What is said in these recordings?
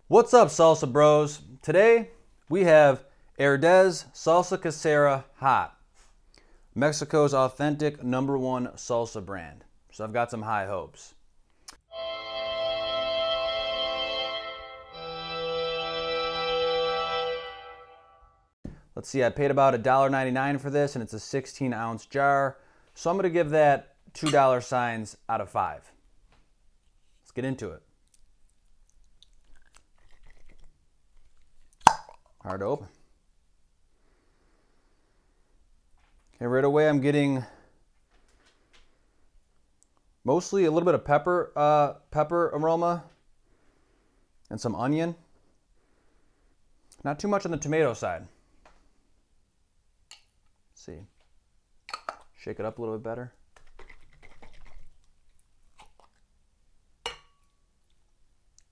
What's up, salsa bros? Today we have Herdez Salsa Casera Hot, Mexico's authentic #1 salsa brand. So I've got some high hopes. Let's see, I paid about $1.99 for this, and it's a 16-ounce jar. So I'm going to give that $2 signs out of 5. Let's get into it. Hard to open. Okay, right away I'm getting mostly a little bit of pepper aroma and some onion. Not too much on the tomato side. Let's see. Shake it up a little bit better.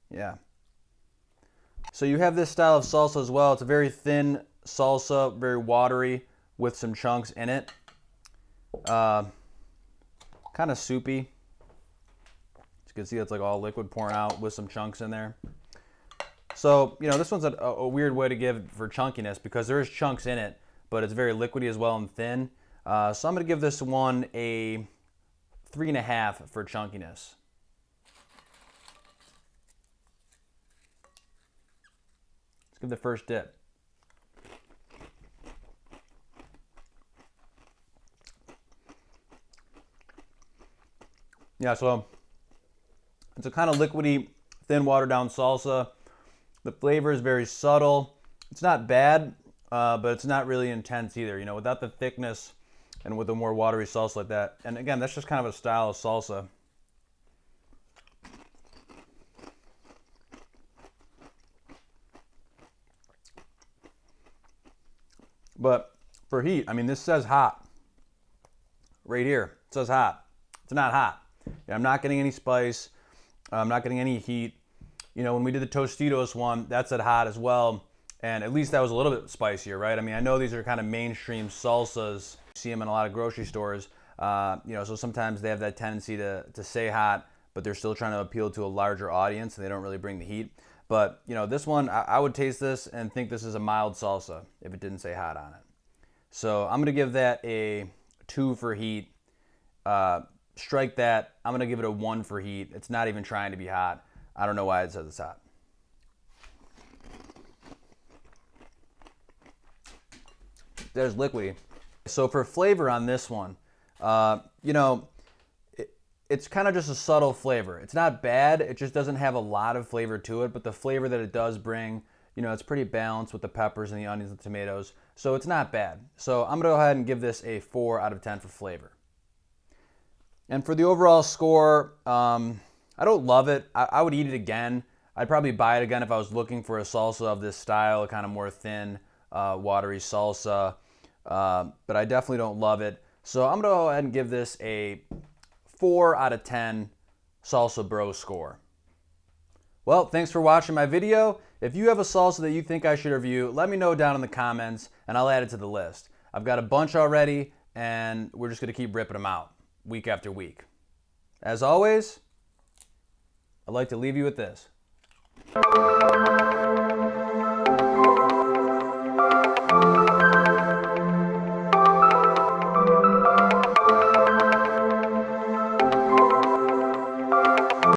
Yeah. So you have this style of salsa as well. It's a very thin salsa, very watery, with some chunks in it. Kind of soupy. As you can see, it's like all liquid pouring out with some chunks in there. So, you know, this one's a weird way to give for chunkiness because there is chunks in it, but it's very liquidy as well and thin. So I'm going to give this one a 3.5 for chunkiness. Let's give the first dip. Yeah, so it's a kind of liquidy, thin, watered down salsa. The flavor is very subtle. It's not bad, but it's not really intense either. You know, without the thickness and with a more watery salsa like that. And again, that's just kind of a style of salsa. But for heat, I mean, this says hot. Right here, it says hot. It's not hot. I'm not getting any spice. I'm not getting any heat. You know, when we did the Tostitos one, that said hot as well. And at least that was a little bit spicier, right? I mean, I know these are kind of mainstream salsas. You see them in a lot of grocery stores. You know, so sometimes they have that tendency to say hot, but they're still trying to appeal to a larger audience and they don't really bring the heat. But, you know, this one, I would taste this and think this is a mild salsa if it didn't say hot on it. So I'm going to give that a 2 for heat. Strike that. I'm going to give it a 1 for heat. It's not even trying to be hot. I don't know why it says it's hot. There's liquidy. So for flavor on this one, you know, it's kind of just a subtle flavor. It's not bad. It just doesn't have a lot of flavor to it. But the flavor that it does bring, you know, it's pretty balanced with the peppers and the onions and tomatoes. So it's not bad. So I'm going to go ahead and give this a 4 out of 10 for flavor. And for the overall score, I don't love it. I would eat it again. I'd probably buy it again if I was looking for a salsa of this style, kind of more thin, watery salsa. But I definitely don't love it. So I'm going to go ahead and give this a 4 out of 10 Salsa Bro score. Well, thanks for watching my video. If you have a salsa that you think I should review, let me know down in the comments and I'll add it to the list. I've got a bunch already and we're just going to keep ripping them out week after week. As always, I'd like to leave you with this.